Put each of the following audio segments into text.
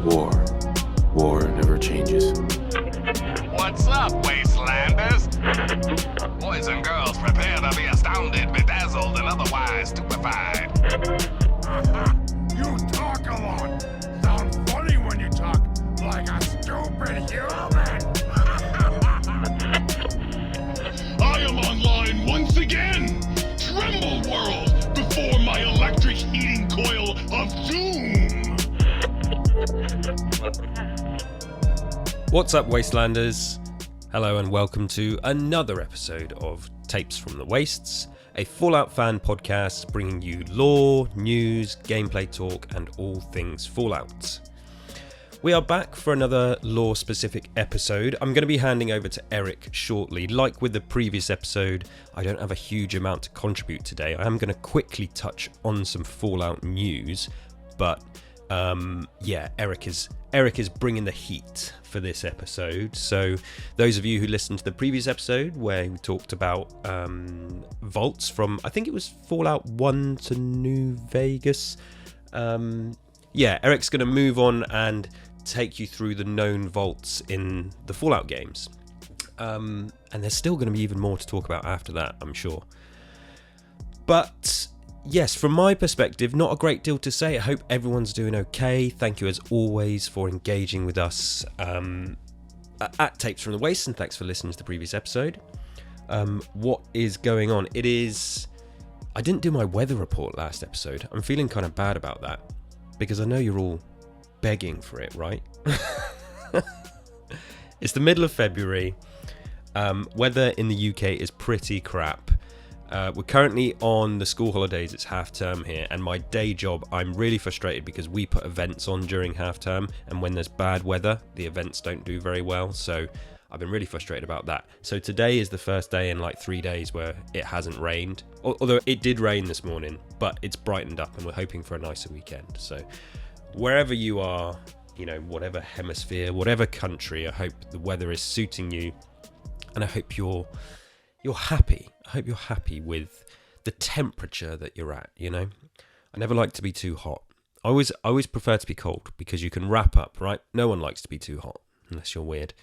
War. War never changes. What's up, wastelanders? Boys and girls, prepare to be astounded, bedazzled, and otherwise stupefied. You talk a lot. Sound funny when you talk like a stupid human. I am online once again. Tremble, world, before my electric heating coil of doom. What's up, Wastelanders? Hello and welcome to another episode of Tapes from the Wastes, a Fallout fan podcast bringing you lore, news, gameplay talk, and all things Fallout. We are back for another lore-specific episode. I'm going to be handing over to Eric shortly. Like with the previous episode, I don't have a huge amount to contribute today. I am going to quickly touch on some Fallout news, but Eric is bringing the heat for this episode. So those of you who listened to the previous episode where we talked about vaults from, I think it was Fallout 1 to New Vegas. Eric's going to move on and take you through the known vaults in the Fallout games. And there's still going to be even more to talk about after that, I'm sure. But yes, from my perspective, not a great deal to say. I hope everyone's doing okay. Thank you as always for engaging with us at Tapes from the Waste, and thanks for listening to the previous episode. What is going on? I didn't do my weather report last episode. I'm feeling kind of bad about that because I know you're all begging for it, right? It's the middle of February. Weather in the UK is pretty crap. We're currently on the school holidays. It's half term here, and my day job, I'm really frustrated because we put events on during half term, and when there's bad weather, the events don't do very well. So I've been really frustrated about that. So today is the first day in like 3 days where it hasn't rained, although it did rain this morning, but it's brightened up and we're hoping for a nicer weekend. So wherever you are, whatever hemisphere, whatever country, I hope the weather is suiting you, and I hope you're happy. I hope you're happy with the temperature that you're at, I never like to be too hot. I always prefer to be cold because you can wrap up, right? No one likes to be too hot unless you're weird.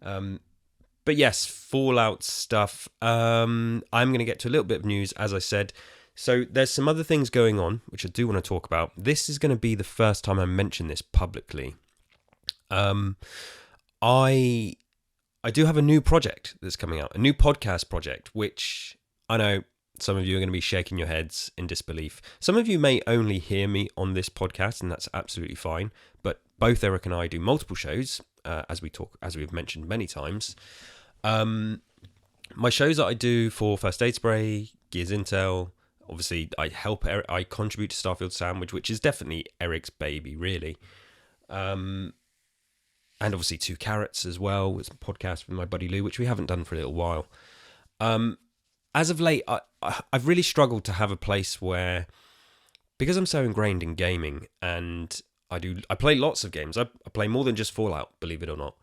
But yes, Fallout stuff. I'm going to get to a little bit of news, as I said. So there's some other things going on, which I do want to talk about. This is going to be the first time I mention this publicly. I do have a new project that's coming out, a new podcast project, which I know some of you are going to be shaking your heads in disbelief. Some of you may only hear me on this podcast, and that's absolutely fine. But both Eric and I do multiple shows, as we've mentioned many times. My shows that I do for First Aid Spray, Gears Intel, obviously I help Eric, I contribute to Starfield Sandwich, which is definitely Eric's baby, really. And obviously Two Carrots as well, with a podcast with my buddy Lou, which we haven't done for a little while. As of late, I've really struggled to have a place where, because I'm so ingrained in gaming, and I play lots of games. I play more than just Fallout, believe it or not.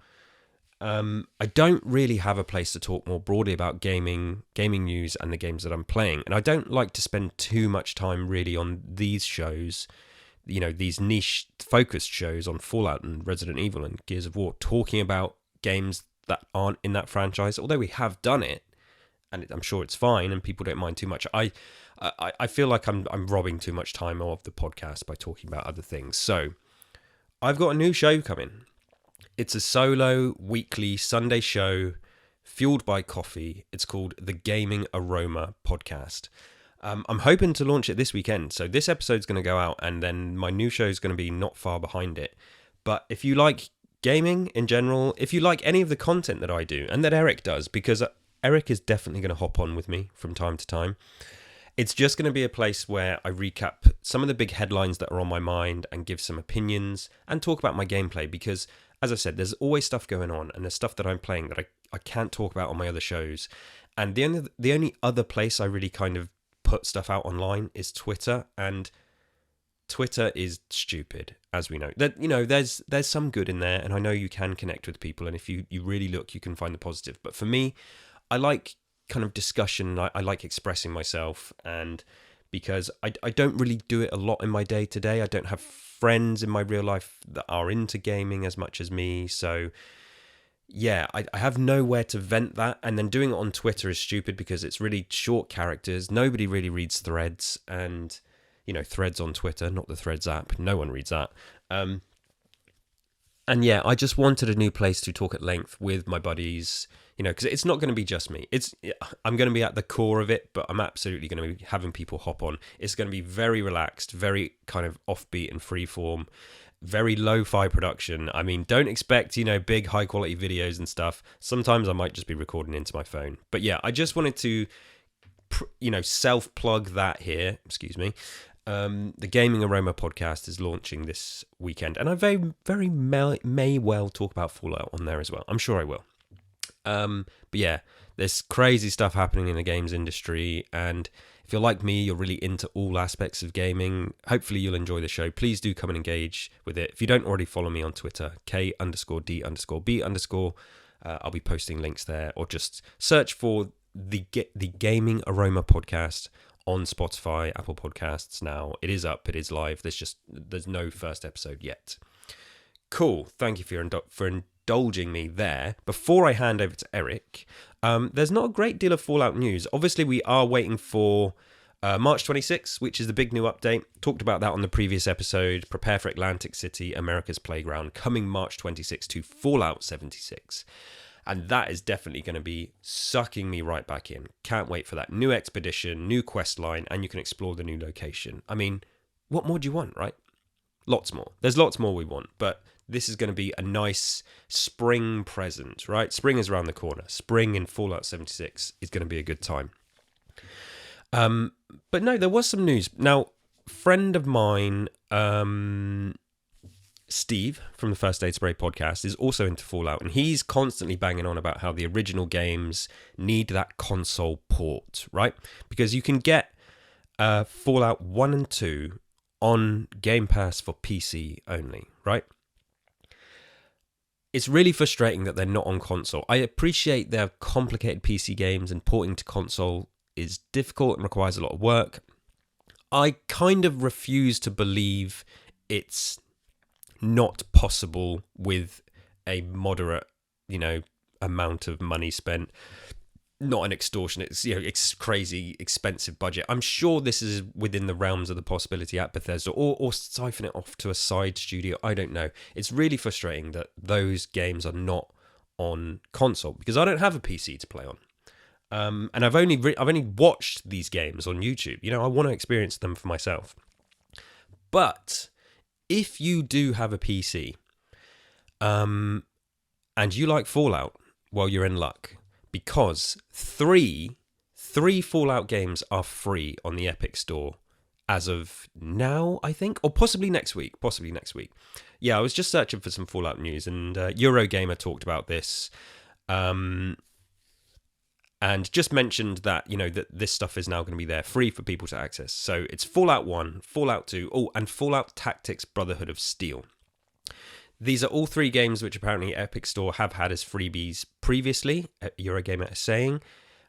I don't really have a place to talk more broadly about gaming news and the games that I'm playing. And I don't like to spend too much time really on these shows, these niche focused shows on Fallout and Resident Evil and Gears of War, talking about games that aren't in that franchise, although we have done it, and I'm sure it's fine and people don't mind too much. I feel like I'm robbing too much time of the podcast by talking about other things. So I've got a new show coming. It's a solo weekly Sunday show fueled by coffee. It's called the Gaming Aroma Podcast. I'm hoping to launch it this weekend. So this episode's going to go out, and then my new show is going to be not far behind it. But if you like gaming in general, if you like any of the content that I do and that Eric does, because Eric is definitely going to hop on with me from time to time, it's just going to be a place where I recap some of the big headlines that are on my mind and give some opinions and talk about my gameplay, because as I said, there's always stuff going on, and there's stuff that I'm playing that I can't talk about on my other shows. And the only other place I really kind of put stuff out online is Twitter, and Twitter is stupid, as we know. That there's some good in there, and I know you can connect with people, and if you really look, you can find the positive. But for me, I like kind of discussion. I like expressing myself, and because I don't really do it a lot in my day to day. I don't have friends in my real life that are into gaming as much as me. So yeah, I have nowhere to vent that. And then doing it on Twitter is stupid because it's really short characters. Nobody really reads threads, and, you know, threads on Twitter, not the Threads app. No one reads that. And yeah, I just wanted a new place to talk at length with my buddies, you know, because it's not going to be just me. I'm going to be at the core of it, but I'm absolutely going to be having people hop on. It's going to be very relaxed, very kind of offbeat and freeform, very lo-fi production. I mean, don't expect, you know, big high quality videos and stuff. Sometimes I might just be recording into my phone. But yeah, I just wanted to, you know, self-plug that here. Excuse me. The Gaming Aroma podcast is launching this weekend, and I very may well talk about Fallout on there as well. I'm sure I will. But yeah, there's crazy stuff happening in the games industry, and if you're like me, you're really into all aspects of gaming. Hopefully you'll enjoy the show. Please do come and engage with it. If you don't already follow me on Twitter, K_D_B_. I'll be posting links there, or just search for the Gaming Aroma podcast on Spotify, Apple Podcasts now. It is up, it is live. There's no first episode yet. Cool. Thank you for indulging me there. Before I hand over to Eric, there's not a great deal of Fallout news. Obviously, we are waiting for March 26th, which is the big new update. Talked about that on the previous episode. Prepare for Atlantic City, America's Playground, coming March 26th to Fallout 76. And that is definitely going to be sucking me right back in. Can't wait for that new expedition, new quest line, and you can explore the new location. I mean, what more do you want, right? Lots more. There's lots more we want, but this is going to be a nice spring present, right? Spring is around the corner. Spring in Fallout 76 is going to be a good time. But no, there was some news. Now, friend of mine, Steve from the First Aid Spray podcast, is also into Fallout, and he's constantly banging on about how the original games need that console port, right? Because you can get Fallout 1 and 2 on Game Pass for PC only, right? It's really frustrating that they're not on console. I appreciate they're complicated PC games, and porting to console is difficult and requires a lot of work. I kind of refuse to believe it's not possible with a moderate, you know, amount of money spent. Not an extortion. It's, you know, it's crazy expensive budget. I'm sure this is within the realms of the possibility at Bethesda, or siphon it off to a side studio. I don't know. It's really frustrating that those games are not on console, because I don't have a PC to play on. And I've only watched these games on YouTube. You know, I want to experience them for myself. But if you do have a PC, and you like Fallout, well, you're in luck, because three Fallout games are free on the Epic Store as of now, I think, or possibly next week. Yeah, I was just searching for some Fallout news, and Eurogamer talked about this, and just mentioned that, you know, that this stuff is now going to be there free for people to access. So it's Fallout 1, Fallout 2, and Fallout Tactics Brotherhood of Steel. These are all three games which apparently Epic Store have had as freebies previously, Eurogamer is saying.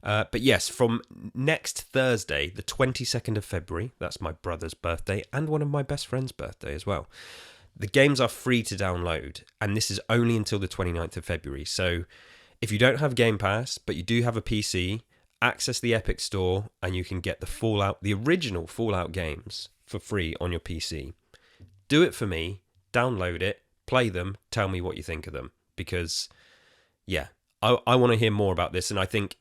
But yes, from next Thursday, the 22nd of February, that's my brother's birthday and one of my best friend's birthday as well, the games are free to download, and this is only until the 29th of February. So if you don't have Game Pass, but you do have a PC, access the Epic Store, and you can get the original Fallout games for free on your PC. Do it for me, download it, play them, tell me what you think of them. Because, yeah, I want to hear more about this, and I think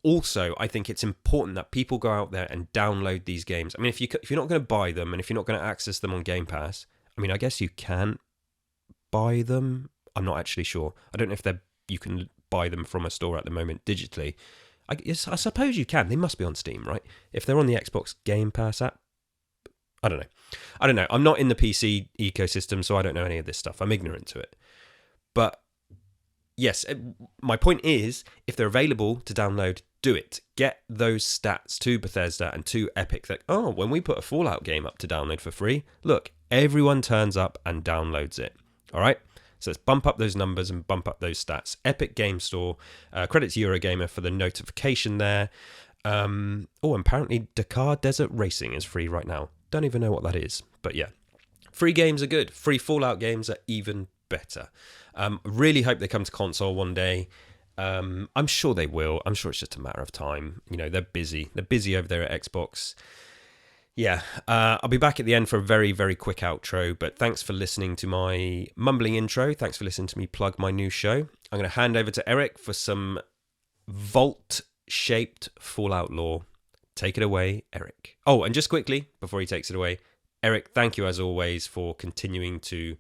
it's important that people go out there and download these games. I mean, if you're not going to buy them, and if you're not going to access them on Game Pass, I mean, I guess you can buy them. I'm not actually sure. I don't know if you can buy them from a store at the moment digitally. I suppose you can. They must be on Steam, right? If they're on the Xbox Game Pass app. I don't know. I'm not in the PC ecosystem, so I don't know any of this stuff. I'm ignorant to it. But yes, my point is, if they're available to download, do it. Get those stats to Bethesda and to Epic that, when we put a Fallout game up to download for free, look, everyone turns up and downloads it. All right? So let's bump up those numbers and bump up those stats. Epic Game Store, credit to Eurogamer for the notification there. Apparently Dakar Desert Racing is free right now. Don't even know what that is, but yeah. Free games are good. Free Fallout games are even better. Really hope they come to console one day. I'm sure they will. I'm sure it's just a matter of time. You know, they're busy. They're busy over there at Xbox. Yeah, I'll be back at the end for a very, very quick outro, but thanks for listening to my mumbling intro. Thanks for listening to me plug my new show. I'm going to hand over to Eric for some vault-shaped Fallout lore. Take it away, Eric. Oh, and just quickly, before he takes it away, Eric, thank you as always for continuing to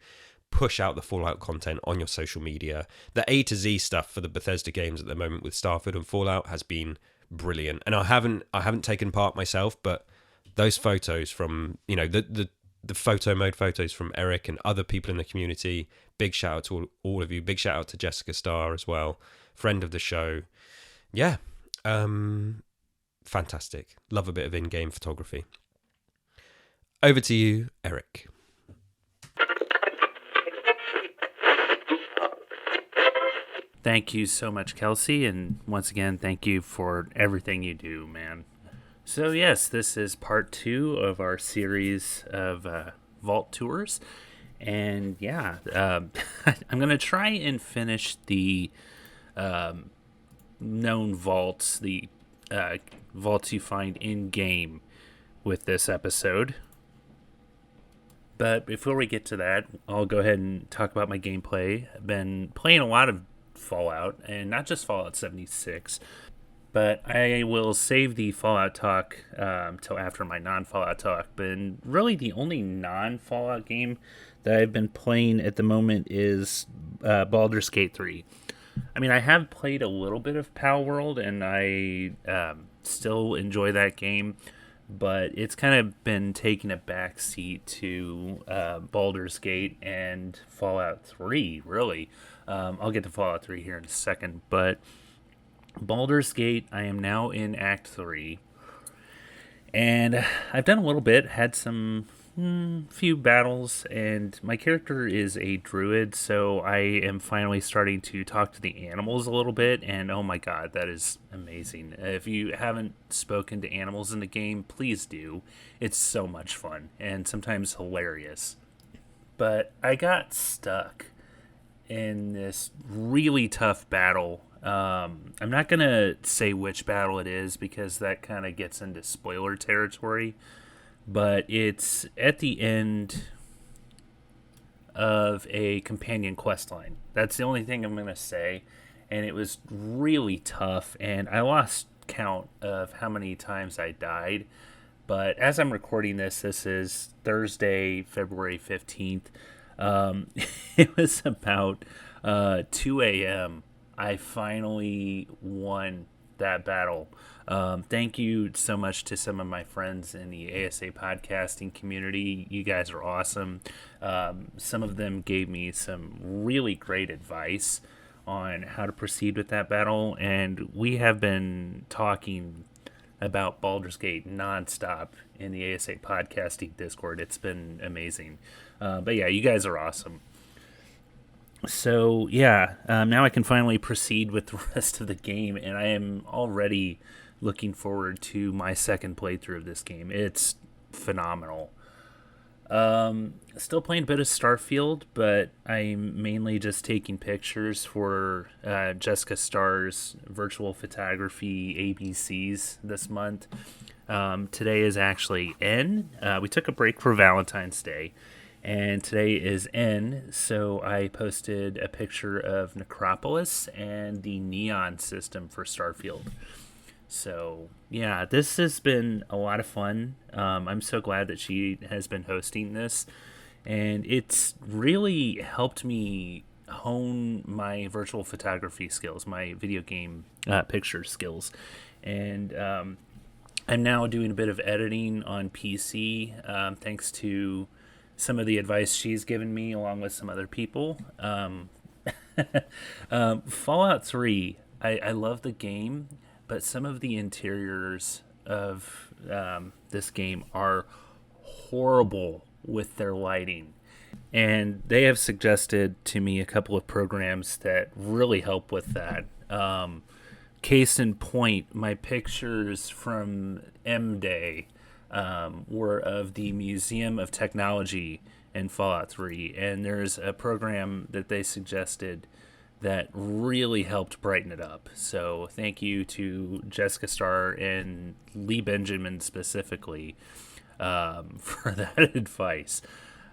push out the Fallout content on your social media. The A to Z stuff for the Bethesda games at the moment with Starfield and Fallout has been brilliant. And I haven't taken part myself, but those photos from, you know, the photo mode photos from Eric and other people in the community, big shout out to all of you. Big shout out to Jessica Starr as well, friend of the show. Yeah, fantastic. Love a bit of in-game photography. Over to you, Eric. Thank you so much, Kelsey, and once again, thank you for everything you do, man. So yes, this is part 2 of our series of vault tours, and yeah, I'm going to try and finish the known vaults, the vaults you find in-game with this episode. But before we get to that, I'll go ahead and talk about my gameplay. I've been playing a lot of Fallout, and not just Fallout 76, but I will save the Fallout talk till after my non-Fallout talk. But really the only non-Fallout game that I've been playing at the moment is Baldur's Gate 3. I mean, I have played a little bit of Pal World, and I still enjoy that game, but it's kind of been taking a back seat to Baldur's Gate and Fallout 3, really. I'll get to Fallout 3 here in a second, but Baldur's Gate, I am now in Act 3, and I've done a little bit, had some few battles, and my character is a druid, so I am finally starting to talk to the animals a little bit, and oh my god, that is amazing. If you haven't spoken to animals in the game, please do. It's so much fun, and sometimes hilarious. But I got stuck in this really tough battle. I'm not going to say which battle it is because that kind of gets into spoiler territory, but it's at the end of a companion quest line. That's the only thing I'm going to say, and it was really tough, and I lost count of how many times I died, but as I'm recording this, this is Thursday, February 15th, it was about 2 a.m. I finally won that battle. Thank you so much to some of my friends in the ASA podcasting community. You guys are awesome. Some of them gave me some really great advice on how to proceed with that battle, and we have been talking about Baldur's Gate nonstop in the ASA podcasting Discord. It's been amazing. But yeah, you guys are awesome. So yeah, now I can finally proceed with the rest of the game, and I am already looking forward to my second playthrough of this game. It's phenomenal. Still playing a bit of Starfield, but I'm mainly just taking pictures for Jessica Starr's virtual photography ABCs this month. Today is actually N. We took a break for Valentine's Day, and today is N, so I posted a picture of Necropolis and the neon system for Starfield. So, yeah, this has been a lot of fun. I'm so glad that she has been hosting this, and it's really helped me hone my virtual photography skills, my video game picture skills. And I'm now doing a bit of editing on PC, thanks to some of the advice she's given me along with some other people. Fallout 3, I love the game, but some of the interiors of this game are horrible with their lighting. And they have suggested to me a couple of programs that really help with that. case in point, my pictures from M Day were of the Museum of Technology in Fallout 3, and there's a program that they suggested that really helped brighten it up. So thank you to Jessica Starr and Lee Benjamin specifically for that advice.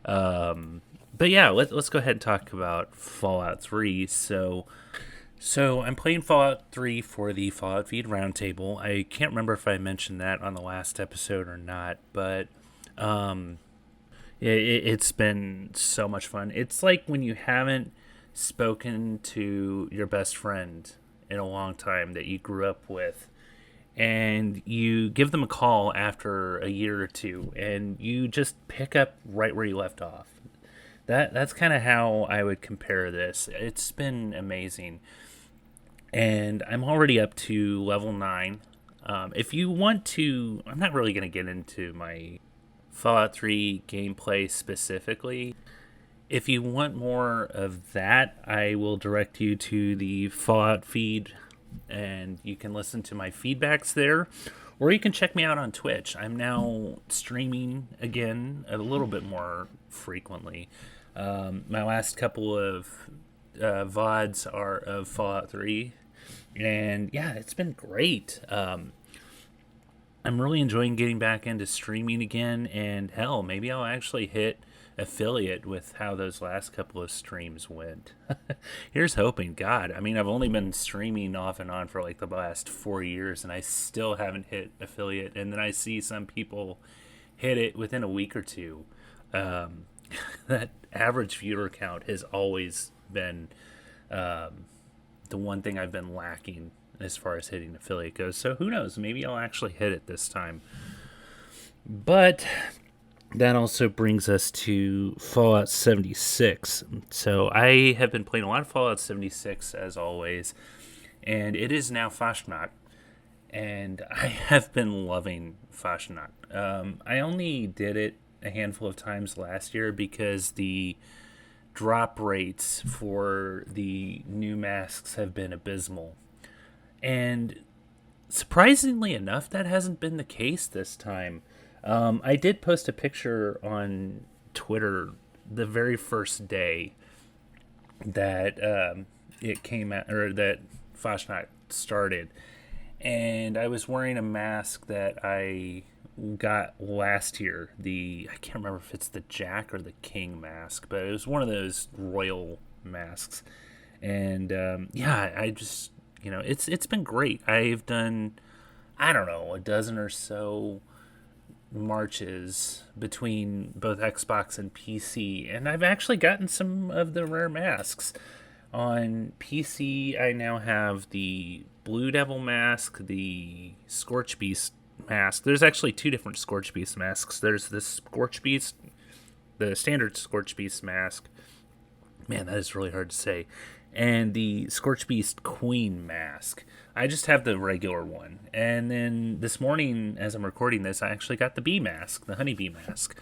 But yeah, let's go ahead and talk about Fallout 3. So I'm playing Fallout 3 for the Fallout Feed Roundtable. I can't remember if I mentioned that on the last episode or not, but it's been so much fun. It's like when you haven't spoken to your best friend in a long time that you grew up with, and you give them a call after a year or two, and you just pick up right where you left off. That's kind of how I would compare this. It's been amazing. And I'm already up to level 9. If you want to, I'm not really going to get into my Fallout 3 gameplay specifically. If you want more of that, I will direct you to the Fallout feed, and you can listen to my feedbacks there. Or you can check me out on Twitch. I'm now streaming again a little bit more frequently. My last couple of VODs are of Fallout 3. And yeah, it's been great. I'm really enjoying getting back into streaming again. And hell, maybe I'll actually hit affiliate with how those last couple of streams went. Here's hoping. God, I mean, I've only been streaming off and on for like the last 4 years, and I still haven't hit affiliate. And then I see some people hit it within a week or two. That average viewer count has always been the one thing I've been lacking as far as hitting affiliate goes. So who knows? Maybe I'll actually hit it this time. But that also brings us to Fallout 76. So I have been playing a lot of Fallout 76 as always, and it is now Fasnacht, and I have been loving Fasnacht. I only did it a handful of times last year because the drop rates for the new masks have been abysmal. And surprisingly enough, that hasn't been the case this time. I did post a picture on Twitter the very first day that it came out, or that Fasnacht started, and I was wearing a mask that I got last year. I can't remember if it's the Jack or the King mask, but it was one of those royal masks. And yeah, I just, it's been great. I've done, I don't know, a dozen or so marches between both Xbox and PC, and I've actually gotten some of the rare masks. On PC, I now have the Blue Devil mask, the Scorch Beast mask. There's actually two different Scorch Beast masks. There's the Scorch Beast, the standard Scorch Beast mask. Man, that is really hard to say. And the Scorch Beast Queen mask. I just have the regular one. And then this morning, as I'm recording this, I actually got the bee mask, the honeybee mask.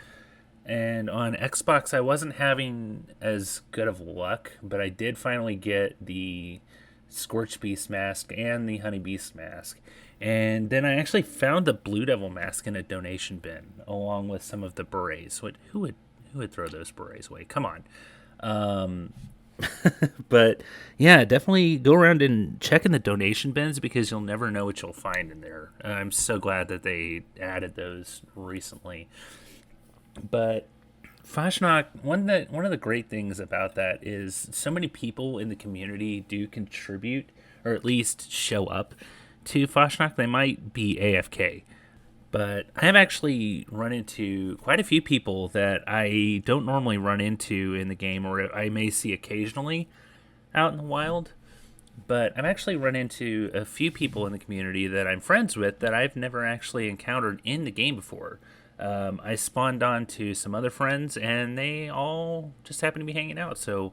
And on Xbox, I wasn't having as good of luck, but I did finally get the Scorch Beast mask and the Honey Beast mask. And then I actually found the Blue Devil mask in a donation bin, along with some of the berets. Who would throw those berets away? Come on. But yeah, definitely go around and check in the donation bins, because you'll never know what you'll find in there. I'm so glad that they added those recently. But Fasnacht, one of the great things about that is so many people in the community do contribute, or at least show up to Fasnacht. They might be AFK, but I have actually run into quite a few people that I don't normally run into in the game, or I may see occasionally out in the wild. But I've actually run into a few people in the community that I'm friends with that I've never actually encountered in the game before. I spawned on to some other friends, and they all just happen to be hanging out. So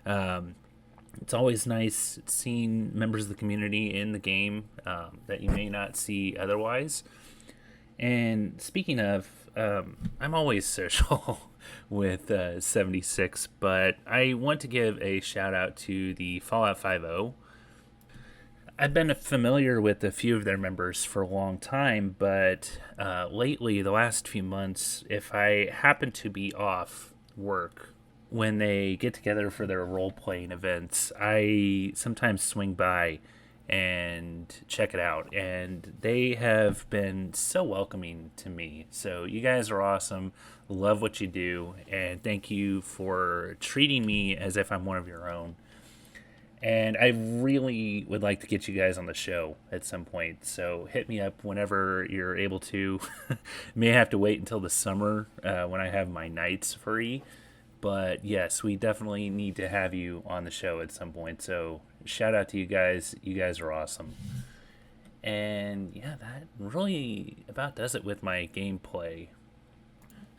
it's always nice seeing members of the community in the game that you may not see otherwise. And speaking of, I'm always social with 76, but I want to give a shout out to the Fallout 5.0. I've been familiar with a few of their members for a long time, but lately, the last few months, if I happen to be off work when they get together for their role-playing events, I sometimes swing by and check it out, and they have been so welcoming to me. So you guys are awesome, love what you do, and thank you for treating me as if I'm one of your own. And I really would like to get you guys on the show at some point, so hit me up whenever you're able to. May have to wait until the summer when I have my nights free, but yes, we definitely need to have you on the show at some point. So shout out to you guys. You guys are awesome. And yeah, that really about does it with my gameplay.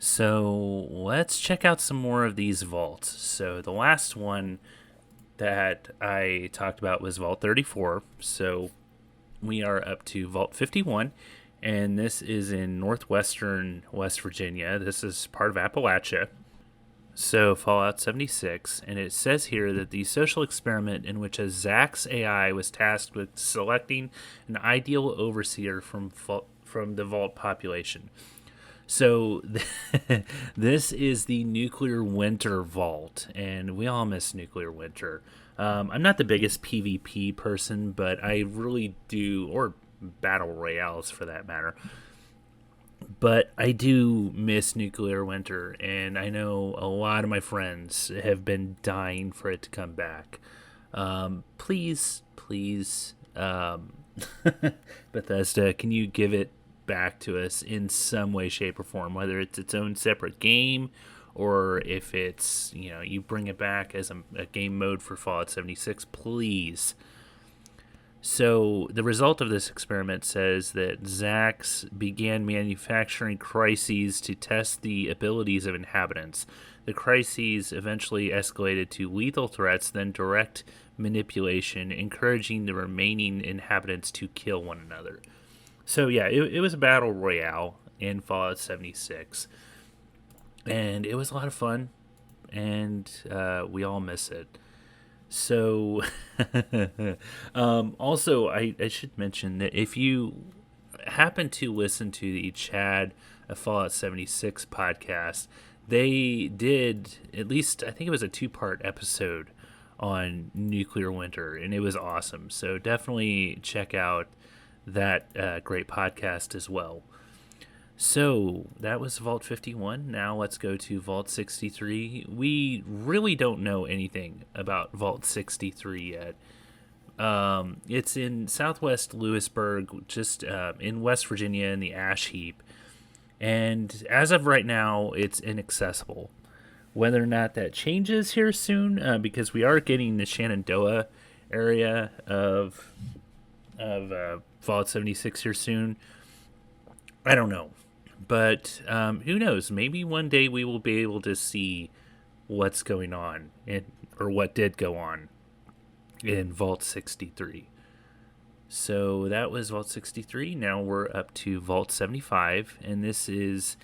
So let's check out some more of these vaults. So the last one that I talked about was Vault 34. So we are up to Vault 51, and this is in northwestern West Virginia. This is part of Appalachia. So Fallout 76, and it says here that the social experiment in which a Zax AI was tasked with selecting an ideal overseer from the Vault population. So this is the Nuclear Winter Vault, and we all miss Nuclear Winter. I'm not the biggest PvP person, but I really do, or Battle Royales for that matter, but I do miss Nuclear Winter, and I know a lot of my friends have been dying for it to come back. Please, Bethesda, can you give it back to us in some way, shape, or form, whether it's its own separate game, or if it's, you bring it back as a game mode for Fallout 76, please. So the result of this experiment says that Zax began manufacturing crises to test the abilities of inhabitants. The crises eventually escalated to lethal threats, then direct manipulation, encouraging the remaining inhabitants to kill one another. So yeah, it was a battle royale in Fallout 76, and it was a lot of fun, and we all miss it. So also, I should mention that if you happen to listen to the Chad Fallout 76 podcast, they did, at least I think it was a 2-part episode on Nuclear Winter, and it was awesome. So definitely check out that great podcast as well. So that was Vault 51. Now let's go to Vault 63. We really don't know anything about Vault 63 yet. It's in southwest Lewisburg, just in West Virginia in the ash heap. And as of right now, it's inaccessible. Whether or not that changes here soon, because we are getting the Shenandoah area of Fallout 76 here soon, I don't know. But who knows? Maybe one day we will be able to see what's going on, or what did go on in Vault 63. So that was Vault 63. Now we're up to Vault 75, and this is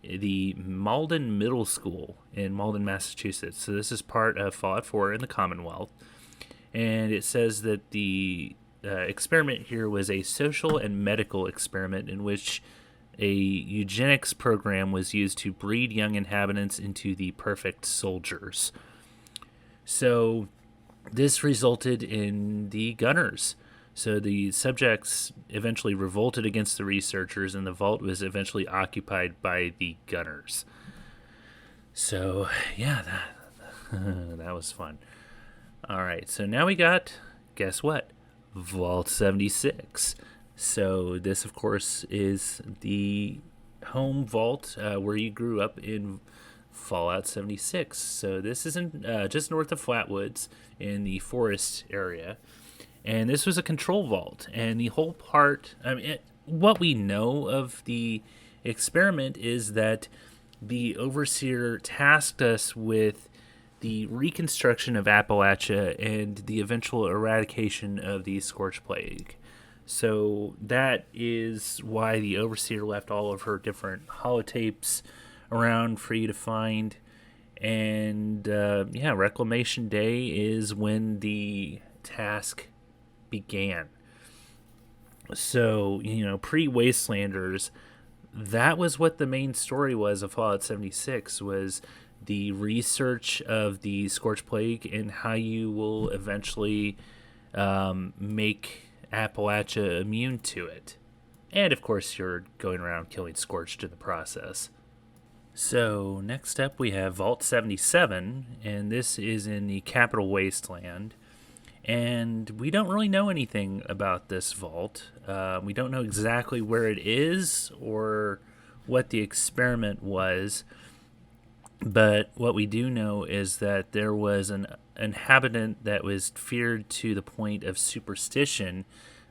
the Malden Middle School in Malden, Massachusetts. So this is part of Fallout 4 in the Commonwealth. And it says that the experiment here was a social and medical experiment in which a eugenics program was used to breed young inhabitants into the perfect soldiers. So this resulted in the Gunners. So the subjects eventually revolted against the researchers, and the vault was eventually occupied by the Gunners. So yeah, that was fun. All right, so now we got, guess what? Vault 76. So this, of course, is the home vault where you grew up in Fallout 76. So this is in, just north of Flatwoods in the forest area. And this was a control vault. And the whole part, what we know of the experiment is that the Overseer tasked us with the reconstruction of Appalachia and the eventual eradication of the Scorch Plague. So that is why the Overseer left all of her different holotapes around for you to find. And Reclamation Day is when the task began. So, pre-Wastelanders, that was what the main story was of Fallout 76, was the research of the Scorch Plague and how you will eventually make Appalachia immune to it. And, of course, you're going around killing Scorched in the process. So, next up we have Vault 77, and this is in the Capital Wasteland. And we don't really know anything about this vault. We don't know exactly where it is or what the experiment was. But what we do know is that there was an inhabitant that was feared to the point of superstition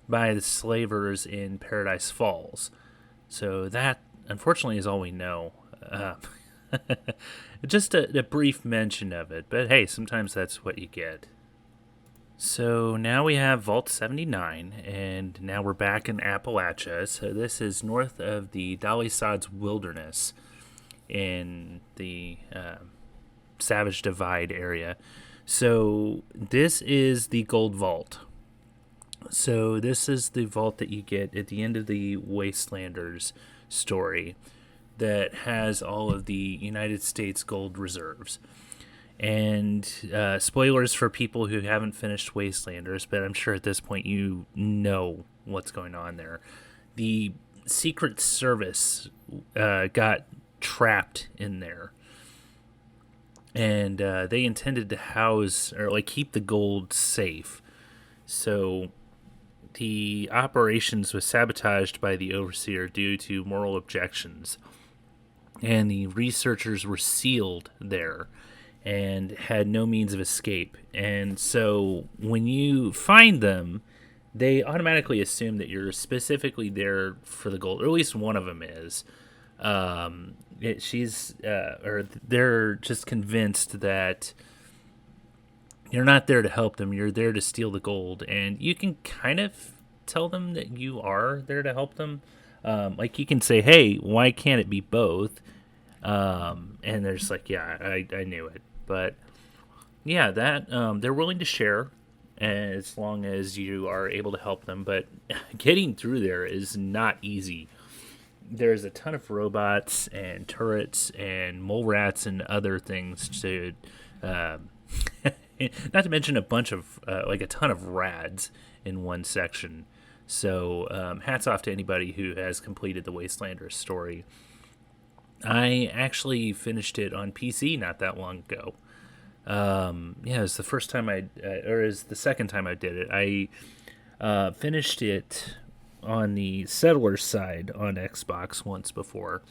by the slavers in Paradise Falls. So that, unfortunately, is all we know. Just a brief mention of it. But hey, sometimes that's what you get. So now we have Vault 79, and now we're back in Appalachia. So this is north of the Dolly Sods Wilderness in the Savage Divide area. So this is the Gold Vault. So this is the vault that you get at the end of the Wastelanders story that has all of the United States gold reserves. And spoilers for people who haven't finished Wastelanders, but I'm sure at this point you know what's going on there. The Secret Service got trapped in there. And they intended to house, or like keep the gold safe. So the operations was sabotaged by the Overseer due to moral objections. And the researchers were sealed there and had no means of escape. And so when you find them, they automatically assume that you're specifically there for the gold, or at least one of them is. They're just convinced that you're not there to help them, you're there to steal the gold. And you can kind of tell them that you are there to help them. Like you can say, hey, why can't it be both? And they're just like, yeah, I knew it. But yeah, that they're willing to share as long as you are able to help them. But getting through there is not easy. There's a ton of robots and turrets and mole rats and other things to, not to mention a bunch of, like a ton of rads in one section. So hats off to anybody who has completed the Wastelanders story. I actually finished it on PC not that long ago. It was the first time or is the second time I did it. I finished it on the Settlers side on Xbox once before,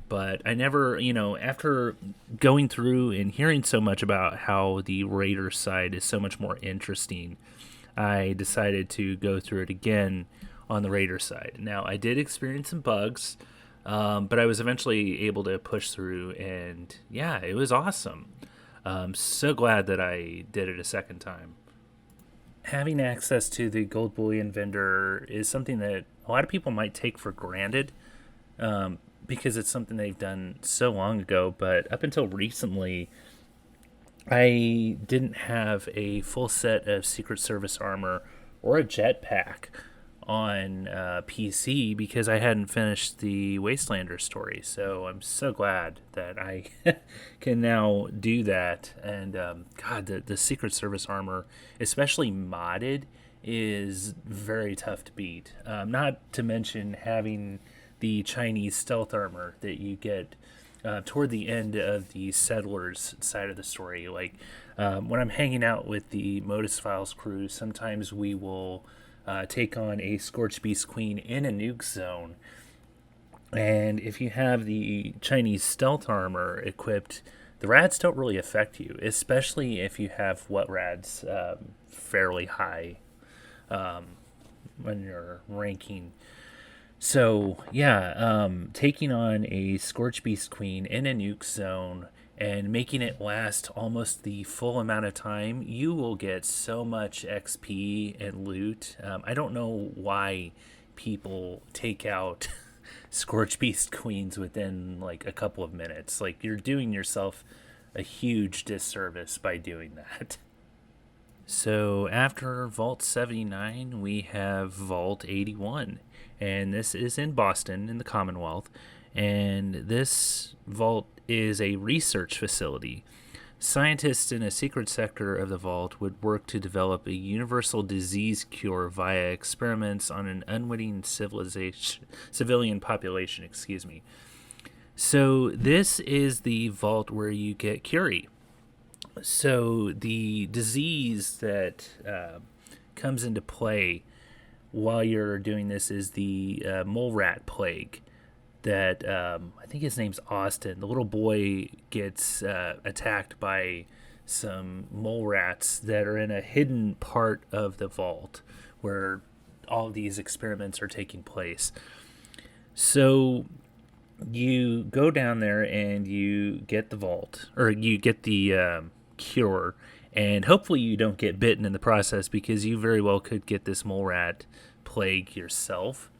but I never, after going through and hearing so much about how the Raider side is so much more interesting, I decided to go through it again on the Raider side. Now, I did experience some bugs, but I was eventually able to push through, and yeah, it was awesome. I'm so glad that I did it a second time. Having access to the gold bullion vendor is something that a lot of people might take for granted, because it's something they've done so long ago. But up until recently, I didn't have a full set of Secret Service armor or a jetpack on PC because I hadn't finished the Wastelander story. So I'm so glad that I can now do that. And God, the Secret Service armor, especially modded, is very tough to beat. Not to mention having the Chinese stealth armor that you get toward the end of the Settlers side of the story. Like when I'm hanging out with the Modus Files crew, sometimes we will take on a Scorched Beast Queen in a nuke zone. And if you have the Chinese stealth armor equipped, the rads don't really affect you, especially if you have what rads fairly high when you're ranking. So, yeah, taking on a Scorched Beast Queen in a nuke zone and making it last almost the full amount of time, you will get so much XP and loot. I don't know why people take out Scorched Beast Queens within like a couple of minutes. Like, you're doing yourself a huge disservice by doing that. So after Vault 79, we have Vault 81, and this is in Boston in the Commonwealth, and this vault is a research facility. Scientists in a secret sector of the vault would work to develop a universal disease cure via experiments on an unwitting civilian population. So this is the vault where you get Curie. So the disease that comes into play while you're doing this is the mole rat plague. That I think his name's Austin. The little boy gets attacked by some mole rats that are in a hidden part of the vault where all of these experiments are taking place. So you go down there and you get the vault, or you get the cure, and hopefully you don't get bitten in the process, because you very well could get this mole rat plague yourself.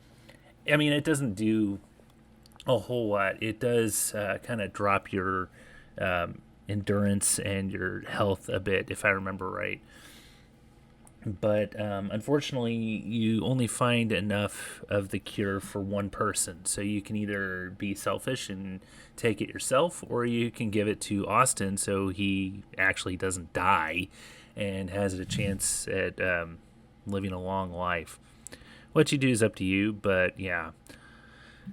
I mean, it doesn't do a whole lot. It does kind of drop your endurance and your health a bit, if I remember right. But unfortunately, you only find enough of the cure for one person. So you can either be selfish and take it yourself, or you can give it to Austin so he actually doesn't die and has a chance at living a long life. What you do is up to you, but yeah.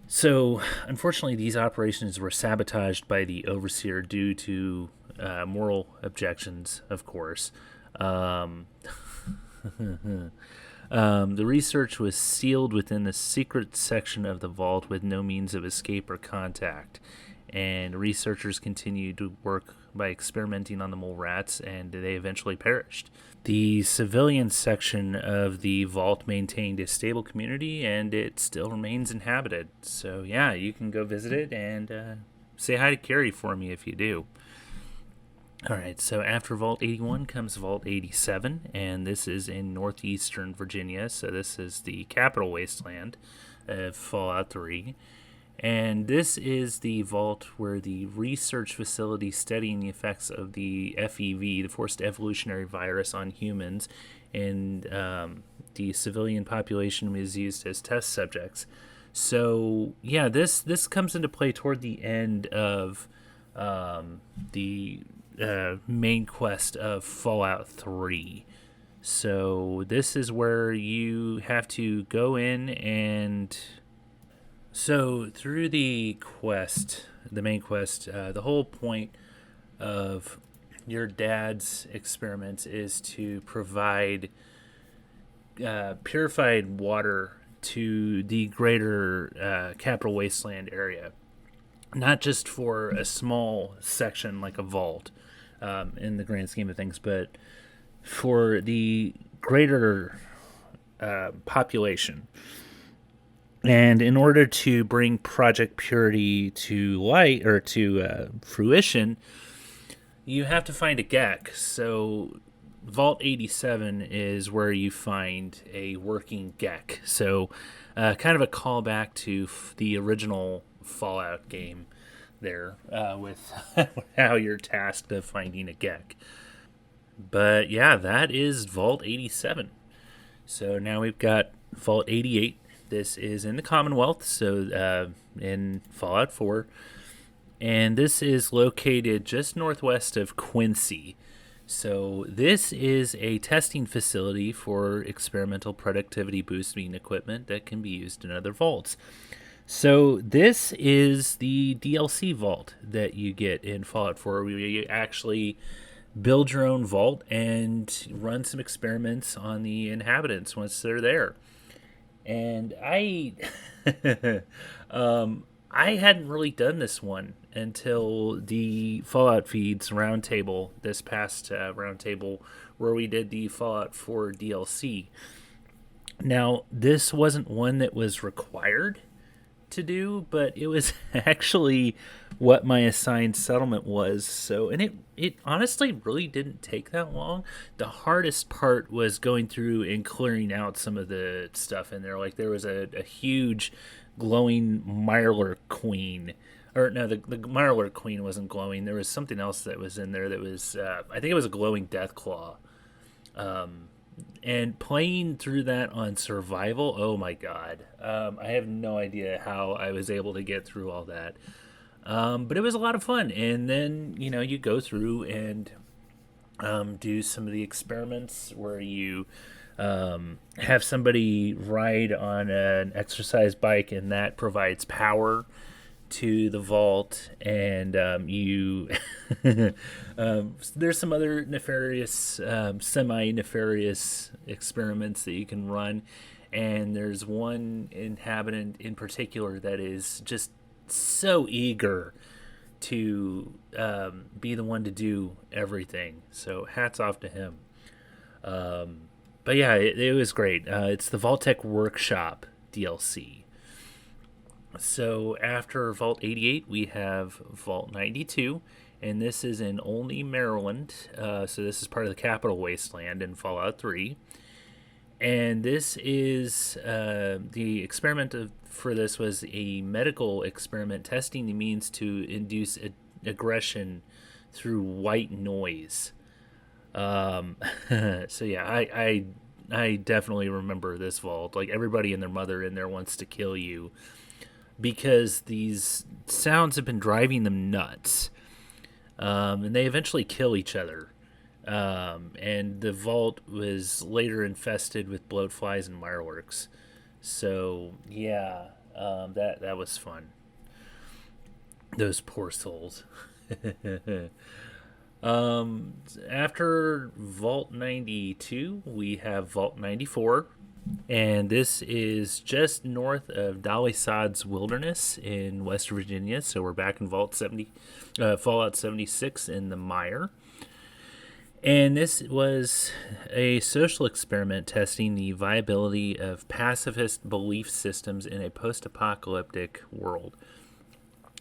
So, unfortunately, these operations were sabotaged by the overseer due to moral objections, of course. The research was sealed within the secret section of the vault with no means of escape or contact. And researchers continued to work by experimenting on the mole rats, and they eventually perished. The civilian section of the vault maintained a stable community, and it still remains inhabited. So yeah, you can go visit it and say hi to Carrie for me if you do. Alright, so after Vault 81 comes Vault 87, and this is in northeastern Virginia, so this is the capital wasteland of Fallout 3. And this is the vault where the research facility studying the effects of the FEV, the forced evolutionary virus, on humans, and the civilian population was used as test subjects. So yeah, this comes into play toward the end of the main quest of Fallout 3. So this is where you have to go in and... So through the quest, the main quest, the whole point of your dad's experiments is to provide purified water to the greater Capital Wasteland area. Not just for a small section like a vault in the grand scheme of things, but for the greater population. And in order to bring Project Purity to light, or to fruition, you have to find a GEC. So Vault 87 is where you find a working GEC. So kind of a callback to the original Fallout game there, with how you're tasked of finding a GEC. But yeah, that is Vault 87. So now we've got Vault 88. This is in the Commonwealth, so in Fallout 4. And this is located just northwest of Quincy. So this is a testing facility for experimental productivity boosting equipment that can be used in other vaults. So this is the DLC vault that you get in Fallout 4, where you actually build your own vault and run some experiments on the inhabitants once they're there. And I I hadn't really done this one until the Fallout Feeds roundtable, this past roundtable where we did the Fallout 4 DLC. Now, this wasn't one that was required to do, but it was actually what my assigned settlement was. So, and it honestly really didn't take that long. The hardest part was going through and clearing out some of the stuff in there. Like there was a huge glowing Mirelurk Queen. Or no, the Mirelurk Queen wasn't glowing. There was something else that was in there that was, I think it was a glowing Deathclaw. And playing through that on survival, oh my god. I have no idea how I was able to get through all that. But it was a lot of fun. And then, you go through and do some of the experiments where you have somebody ride on an exercise bike, and that provides power to the vault. And you there's some other nefarious, semi-nefarious experiments that you can run, and there's one inhabitant in particular that is just so eager to be the one to do everything. So hats off to him. But yeah, it was great. It's the Vault-Tec Workshop DLC. So after Vault 88, we have Vault 92, and this is in Olney, Maryland. So this is part of the Capital Wasteland in Fallout 3. And this is the experiment for this was a medical experiment testing the means to induce aggression through white noise. So yeah, I definitely remember this vault. Like, everybody and their mother in there wants to kill you because these sounds have been driving them nuts. And they eventually kill each other. And the vault was later infested with bloatflies and fireworks. So yeah, that was fun. Those poor souls. After Vault 92, we have Vault 94, and this is just north of Dolly Sod's Wilderness in West Virginia. So we're back in Fallout 76 in the Mire. And this was a social experiment testing the viability of pacifist belief systems in a post-apocalyptic world.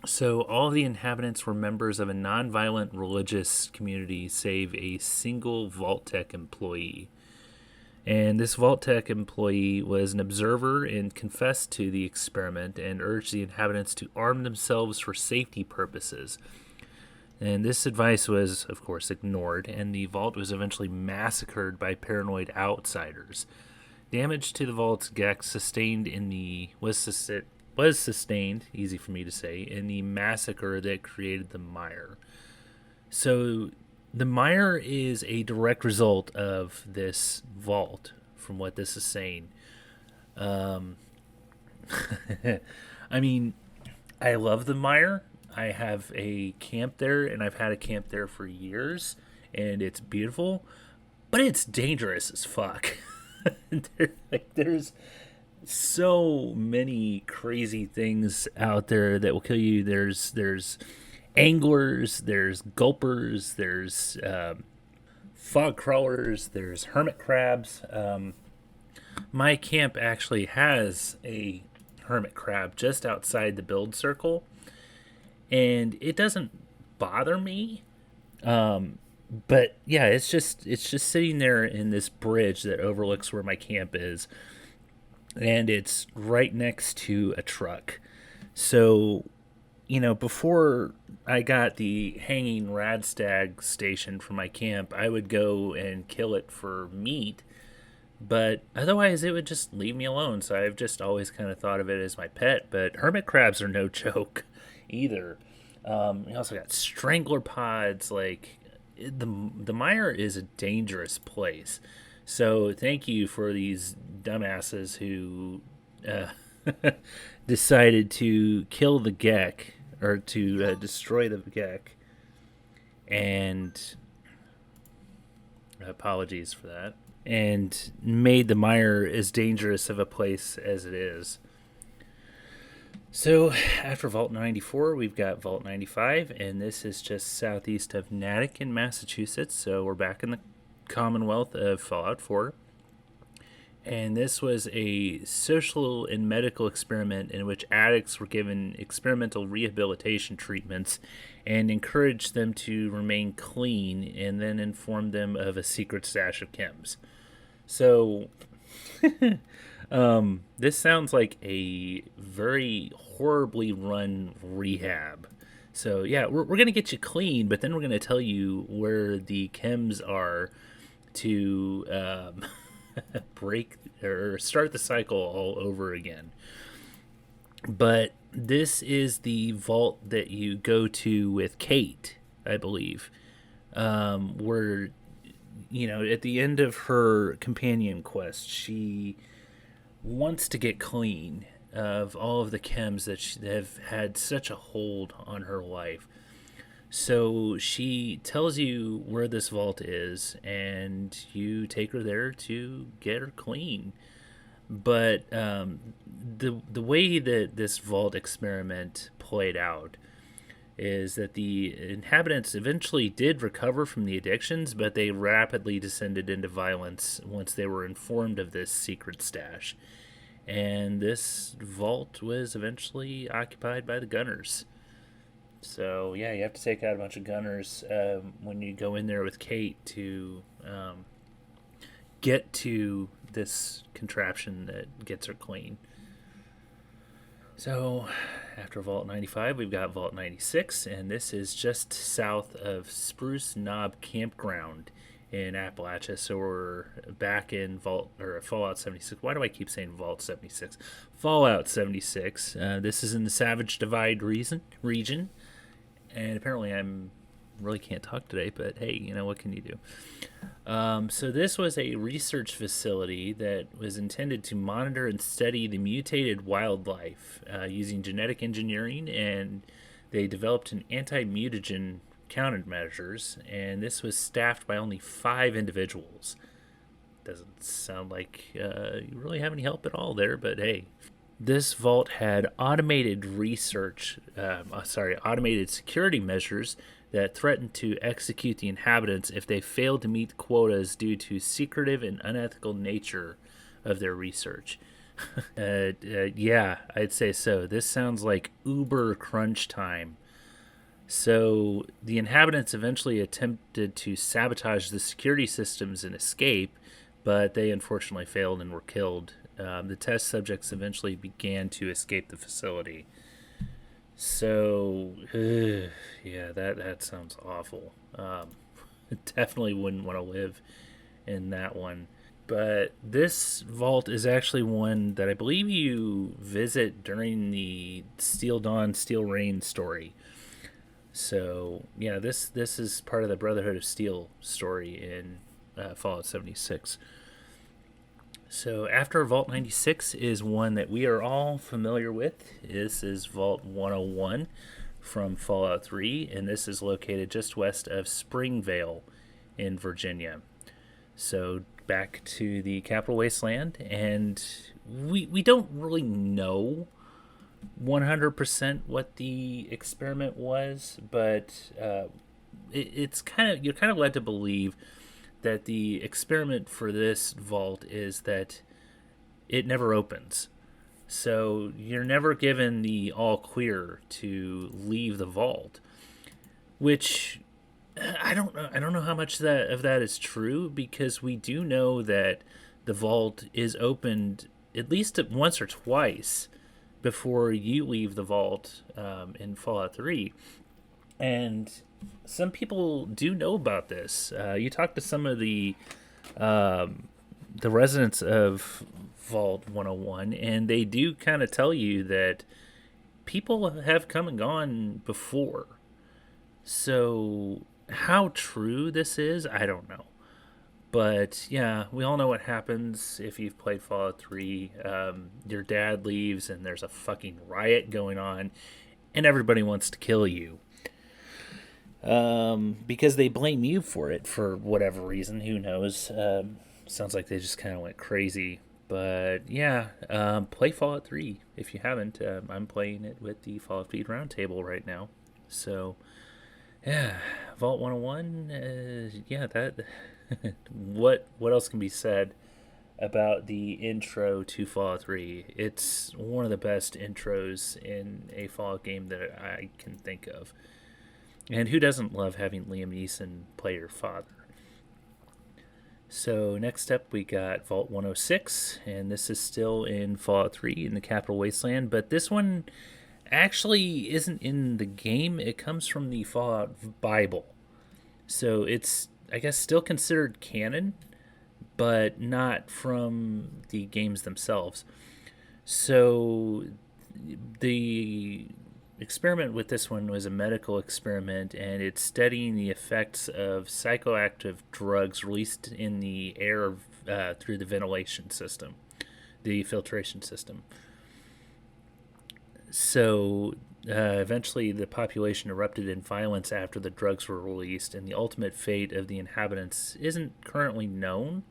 So all the inhabitants were members of a non-violent religious community, save a single Vault-Tec employee. And this Vault-Tec employee was an observer and confessed to the experiment and urged the inhabitants to arm themselves for safety purposes. And this advice was, of course, ignored, and the vault was eventually massacred by paranoid outsiders. Damage to the vault's GEX was sustained, easy for me to say, in the massacre that created the Mire. So the Mire is a direct result of this vault, from what this is saying. I mean, I love the Mire. I have a camp there, and I've had a camp there for years, and it's beautiful, but it's dangerous as fuck. There's so many crazy things out there that will kill you. There's anglers, there's gulpers, there's fog crawlers, there's hermit crabs. My camp actually has a hermit crab just outside the build circle, and it doesn't bother me. But yeah, it's just sitting there in this bridge that overlooks where my camp is, and it's right next to a truck. So, before I got the hanging radstag station for my camp, I would go and kill it for meat, but otherwise it would just leave me alone. So I've just always kind of thought of it as my pet. But hermit crabs are no joke either. You also got strangler pods. Like, the Mire is a dangerous place. So thank you for these dumbasses who decided to kill the Gek, or to destroy the Gek. And apologies for that. And made the Mire as dangerous of a place as it is. So after Vault 94, we've got Vault 95, and this is just southeast of Natick in Massachusetts. So we're back in the Commonwealth of Fallout 4. And this was a social and medical experiment in which addicts were given experimental rehabilitation treatments and encouraged them to remain clean, and then informed them of a secret stash of chems. So this sounds like a very horribly run rehab. So yeah, we're going to get you clean, but then we're going to tell you where the chems are to break or start the cycle all over again. But this is the vault that you go to with Kate, I believe, where, at the end of her companion quest, she wants to get clean of all of the chems that have had such a hold on her life. So she tells you where this vault is, and you take her there to get her clean. But the way that this vault experiment played out is that the inhabitants eventually did recover from the addictions, but they rapidly descended into violence once they were informed of this secret stash. And this vault was eventually occupied by the gunners. So, yeah, you have to take out a bunch of gunners when you go in there with Kate to get to this contraption that gets her clean. So, after Vault 95, we've got Vault 96, and this is just south of Spruce Knob Campground in Appalachia. So we're back in Fallout 76. Why do I keep saying Vault 76? Fallout 76. This is in the Savage Divide region. And apparently I'm really can't talk today, but hey, what can you do? So this was a research facility that was intended to monitor and study the mutated wildlife using genetic engineering, and they developed an anti-mutagen countermeasures, and this was staffed by only 5 individuals. Doesn't sound like you really have any help at all there, but hey. This vault had automated security measures that threatened to execute the inhabitants if they failed to meet quotas due to secretive and unethical nature of their research. Yeah, I'd say so. This sounds like Uber crunch time. So the inhabitants eventually attempted to sabotage the security systems and escape, but they unfortunately failed and were killed. The test subjects eventually began to escape the facility. So, yeah, that sounds awful. Definitely wouldn't want to live in that one. But this vault is actually one that I believe you visit during the Steel Dawn, Steel Rain story. So, yeah, this is part of the Brotherhood of Steel story in Fallout 76. So after Vault 96 is one that we are all familiar with. This is Vault 101 from Fallout 3, and this is located just west of Springvale in Virginia. So back to the Capital Wasteland, and we don't really know 100% what the experiment was, but it's you're kind of led to believe that the experiment for this vault is that it never opens. So you're never given the all clear to leave the vault, which I don't know how much of that is true, because we do know that the vault is opened at least once or twice before you leave the vault in Fallout 3. And some people do know about this. You talk to some of the residents of Vault 101, and they do kind of tell you that people have come and gone before. So how true this is, I don't know. But yeah, we all know what happens if you've played Fallout 3. Your dad leaves and there's a fucking riot going on, and everybody wants to kill you. Because they blame you for it for whatever reason. Who knows? Sounds like they just kind of went crazy. But yeah, play Fallout 3 if you haven't. I'm playing it with the Fallout Feed Roundtable right now. So yeah, Vault 101. Yeah, that. what else can be said about the intro to Fallout 3? It's one of the best intros in a Fallout game that I can think of. And who doesn't love having Liam Neeson play your father? So next up we got Vault 106, and this is still in Fallout 3 in the Capital Wasteland, but this one actually isn't in the game. It comes from the Fallout Bible. So it's I guess, still considered canon, but not from the games themselves. So the experiment with this one was a medical experiment, and it's studying the effects of psychoactive drugs released in the air through the ventilation system, the filtration system. So eventually the population erupted in violence after the drugs were released, and the ultimate fate of the inhabitants isn't currently known.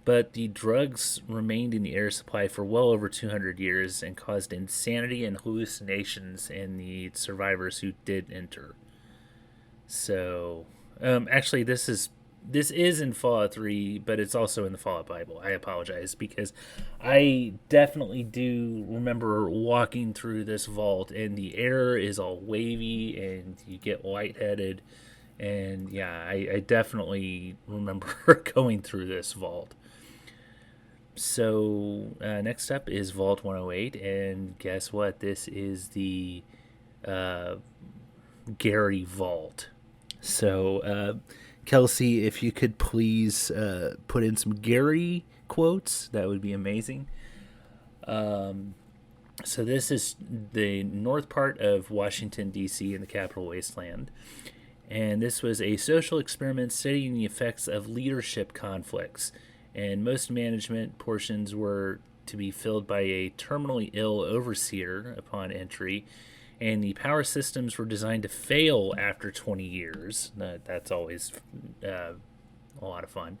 But the drugs remained in the air supply for well over 200 years and caused insanity and hallucinations in the survivors who did enter. So, actually, this is in Fallout 3, but it's also in the Fallout Bible. I apologize, because I definitely do remember walking through this vault, and the air is all wavy, and you get lightheaded. And yeah, I definitely remember going through this vault. So next up is Vault 108, and guess what? This is the Gary Vault. So Kelsey, if you could please put in some Gary quotes, that would be amazing. So this is the north part of Washington, D.C. in the Capital Wasteland. And this was a social experiment studying the effects of leadership conflicts. And most management portions were to be filled by a terminally ill overseer upon entry. And the power systems were designed to fail after 20 years. That's always a lot of fun.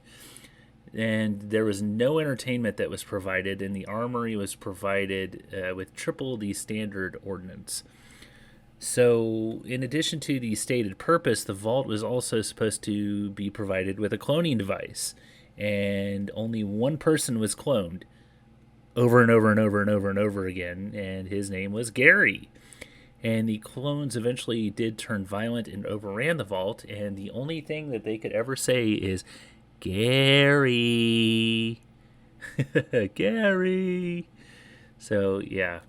And there was no entertainment that was provided, and the armory was provided with triple the standard ordnance. So, in addition to the stated purpose, the vault was also supposed to be provided with a cloning device. And only one person was cloned over and over and over and over and over again, and his name was Gary. And the clones eventually did turn violent and overran the vault, and the only thing that they could ever say is, Gary. Gary. So, yeah.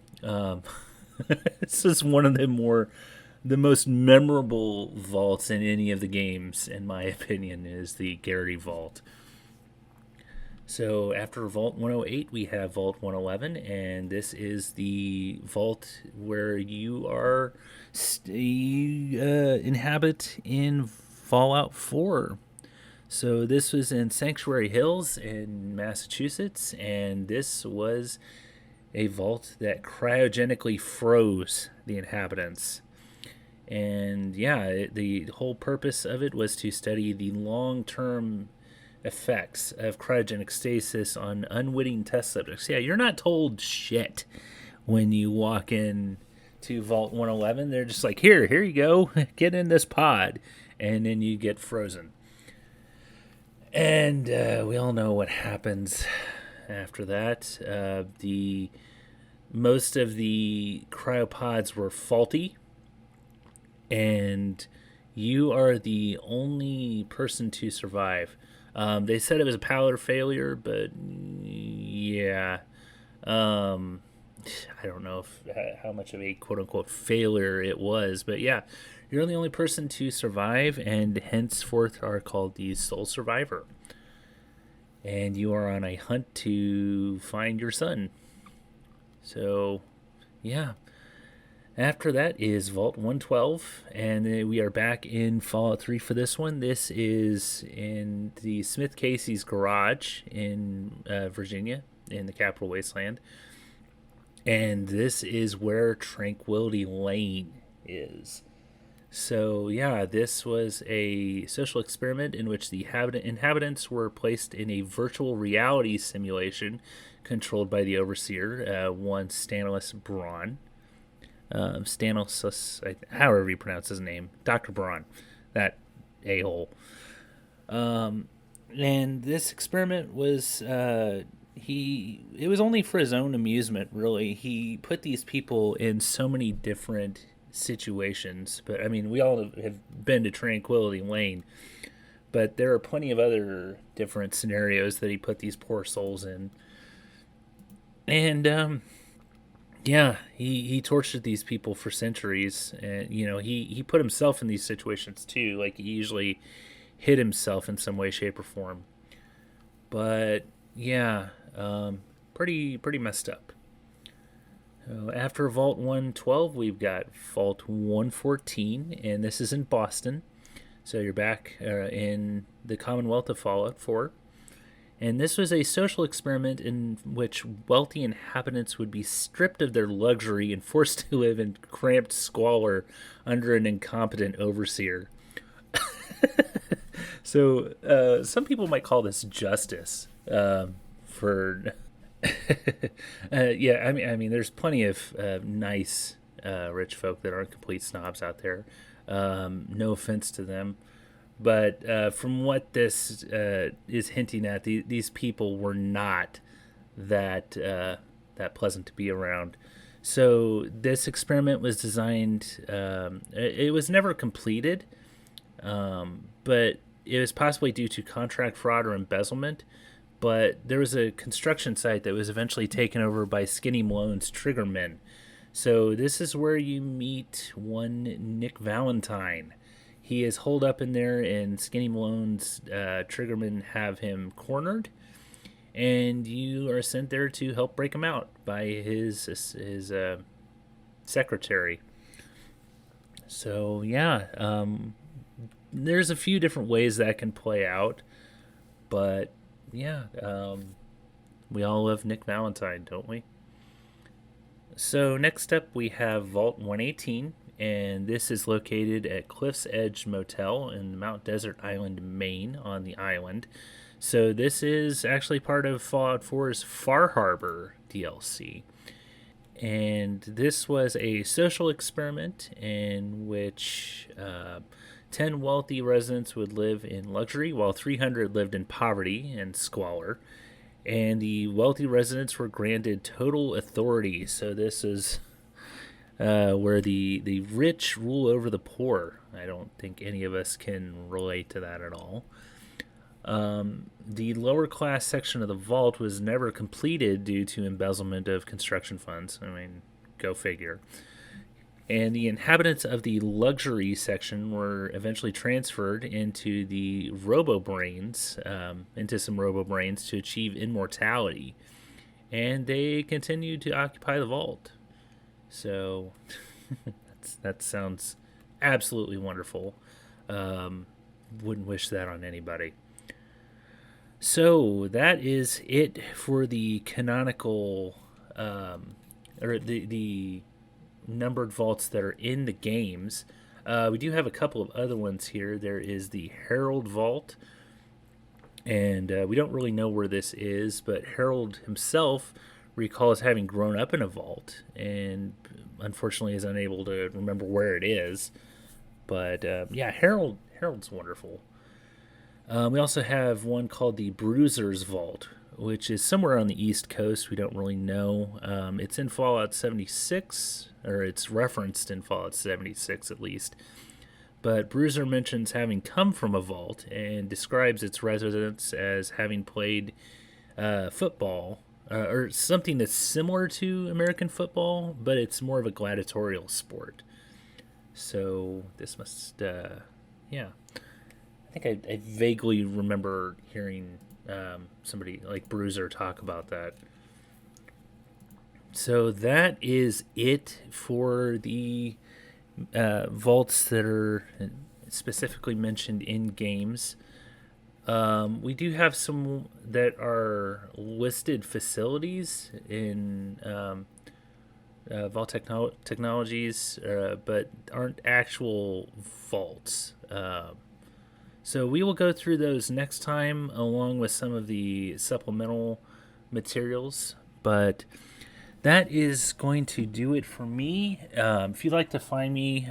This is one of the most memorable vaults in any of the games, in my opinion, is the Gary Vault. So after Vault 108, we have Vault 111, and this is the vault where you are inhabit in Fallout 4. So this was in Sanctuary Hills in Massachusetts, and this was a vault that cryogenically froze the inhabitants. And yeah, the whole purpose of it was to study the long-term effects of cryogenic stasis on unwitting test subjects. Yeah, you're not told shit when you walk in to Vault 111. They're just like, here you go, get in this pod, and then you get frozen. And we all know what happens after that. Most of the cryopods were faulty, and you are the only person to survive. They said it was a power failure, but yeah, I don't know how much of a quote-unquote failure it was, but yeah, you're the only person to survive, and henceforth are called the sole survivor. And you are on a hunt to find your son. So, yeah. After that is Vault 112, and we are back in Fallout 3 for this one. This is in the Smith Casey's garage in Virginia, in the Capital Wasteland. And this is where Tranquility Lane is. So, yeah, this was a social experiment in which the inhabitants were placed in a virtual reality simulation controlled by the Overseer, one Stanis Braun. Stanis, however you pronounce his name, Dr. Braun, that a-hole. And this experiment was, it was only for his own amusement, really. He put these people in so many different situations, but I mean, we all have been to Tranquility Lane, but there are plenty of other different scenarios that he put these poor souls in. And, yeah, he tortured these people for centuries, and, you know, he put himself in these situations too. Like, hit himself in some way, shape, or form. But yeah, pretty messed up. After Vault 112, we've got Vault 114, and this is in Boston. So you're back in the Commonwealth of Fallout 4. And this was a social experiment in which wealthy inhabitants would be stripped of their luxury and forced to live in cramped squalor under an incompetent overseer. So some people might call this justice for... yeah, I mean, there's plenty of nice rich folk that aren't complete snobs out there. No offense to them. But from what this is hinting at, these people were not that pleasant to be around. So this experiment was designed. It was never completed, but it was possibly due to contract fraud or embezzlement. But there was a construction site that was eventually taken over by Skinny Malone's Triggermen. So this is where you meet one Nick Valentine. He is holed up in there, and Skinny Malone's Triggermen have him cornered, and you are sent there to help break him out by his secretary. So yeah, there's a few different ways that can play out, but yeah, we all love Nick Valentine, don't we? So next up we have Vault 118. And this is located at Cliff's Edge Motel in Mount Desert Island, Maine, on the island. So this is actually part of Fallout 4's Far Harbor DLC. And this was a social experiment in which 10 wealthy residents would live in luxury, while 300 lived in poverty and squalor. And the wealthy residents were granted total authority. So this is... where the rich rule over the poor. I don't think any of us can relate to that at all. The lower class section of the vault was never completed due to embezzlement of construction funds. I mean, go figure. And the inhabitants of the luxury section were eventually transferred into the robo-brains, into some robo-brains to achieve immortality. And they continued to occupy the vault. So that sounds absolutely wonderful. Wouldn't wish that on anybody. So that is it for the canonical, or the numbered vaults that are in the games. We do have a couple of other ones here. There is the Herald Vault, and we don't really know where this is, but Harold himself recalls having grown up in a vault and unfortunately is unable to remember where it is. But yeah, Harold's wonderful. We also have one called the Bruiser's Vault, which is somewhere on the East Coast. We don't really know. It's in Fallout 76, or it's referenced in Fallout 76 at least. But Bruiser mentions having come from a vault and describes its residents as having played football, or something that's similar to American football, but it's more of a gladiatorial sport. So this must, yeah. I think I vaguely remember hearing somebody like Bruiser talk about that. So that is it for the vaults that are specifically mentioned in games. We do have some that are listed facilities in Vault Technologies, but aren't actual vaults. So we will go through those next time along with some of the supplemental materials. But that is going to do it for me. If you'd like to find me,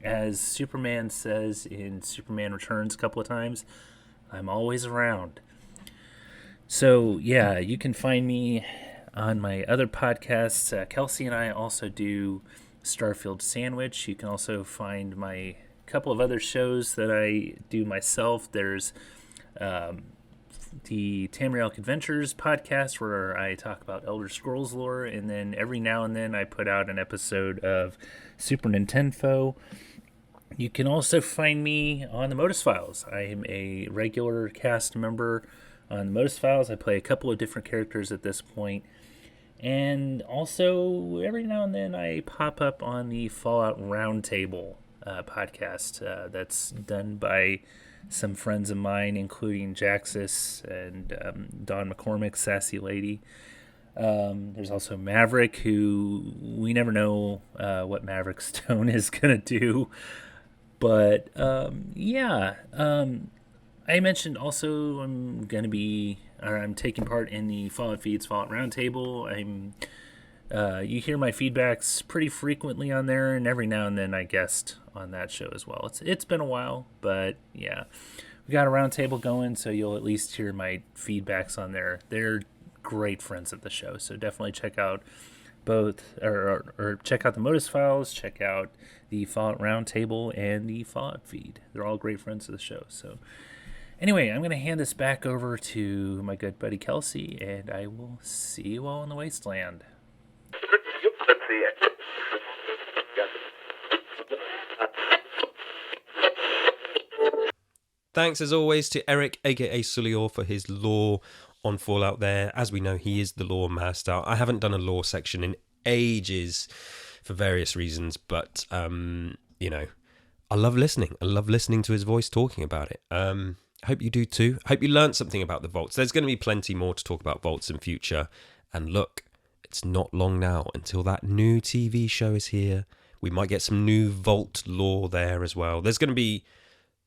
as Superman says in Superman Returns a couple of times, I'm always around. So, yeah, you can find me on my other podcasts. Kelsey and I also do Starfield Sandwich. You can also find my couple of other shows that I do myself. There's the Tamrielic Adventures podcast, where I talk about Elder Scrolls lore, and then every now and then I put out an episode of Super Nintendo. You can also find me on the Modus Files. I am a regular cast member on the Modus Files. I play a couple of different characters at this point. And also, every now and then, I pop up on the Fallout Roundtable podcast that's done by some friends of mine, including Jaxus and Don McCormick, Sassy Lady. There's also Maverick, who we never know what Maverick Stone is going to do. But, I mentioned also I'm taking part in the Fallout Feeds Fallout Roundtable. You hear my feedbacks pretty frequently on there, and every now and then I guest on that show as well. It's been a while, but yeah, we got a roundtable going, so you'll at least hear my feedbacks on there. They're great friends of the show, so definitely check out both, or check out the Modus Files, check out the Fallout Roundtable and the Fallout Feed. They're all great friends of the show. So anyway, I'm going to hand this back over to my good buddy Kelsey, and I will see you all in the wasteland. Thanks as always to Eric, aka Sulior, for his lore on Fallout there. As we know, he is the lore master. I haven't done a lore section in ages for various reasons, but I love listening. I love listening to his voice talking about it. I hope you do too. I hope you learned something about the vaults. There's going to be plenty more to talk about vaults in future. And look, it's not long now until that new TV show is here. We might get some new vault lore there as well. There's going to be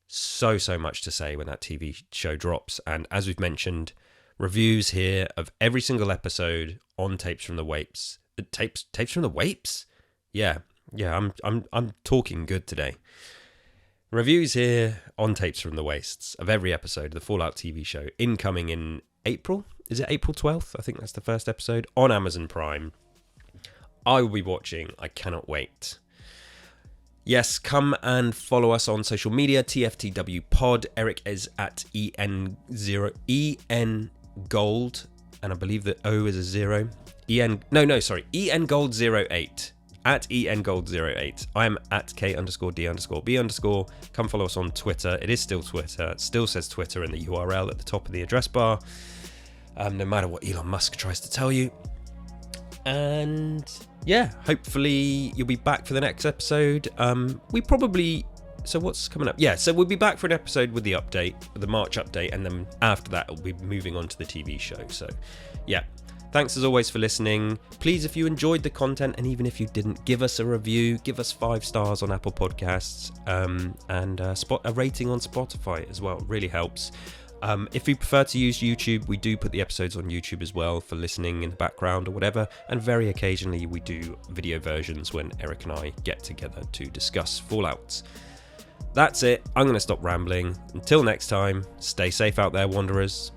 so much to say when that TV show drops. And as we've mentioned, reviews here of every single episode on Tapes from the Wapes. Tapes from the Wapes? Yeah, I'm talking good today. Reviews here on Tapes from the Wastes of every episode of the Fallout TV show, incoming in April. Is it April 12th? I think that's the first episode on Amazon Prime. I will be watching. I cannot wait. Yes, come and follow us on social media, TFTW Pod. Eric is at EN Gold, and I believe the O is a 0. EN Gold 08. At EN Gold 08. I am at K_D_B_. Come follow us on Twitter. It is still Twitter. It still says Twitter in the URL at the top of the address bar. No matter what Elon Musk tries to tell you. And yeah, hopefully you'll be back for the next episode. So what's coming up? Yeah, so we'll be back for an episode with the update, the March update, and then after that we'll be moving on to the TV show. So yeah, thanks as always for listening. Please, if you enjoyed the content, and even if you didn't, give us a review, give us 5 stars on Apple Podcasts, and a rating on Spotify as well. It really helps. If you prefer to use YouTube, we do put the episodes on YouTube as well for listening in the background or whatever, and very occasionally we do video versions when Eric and I get together to discuss Fallout. That's it. I'm going to stop rambling. Until next time, stay safe out there, Wanderers.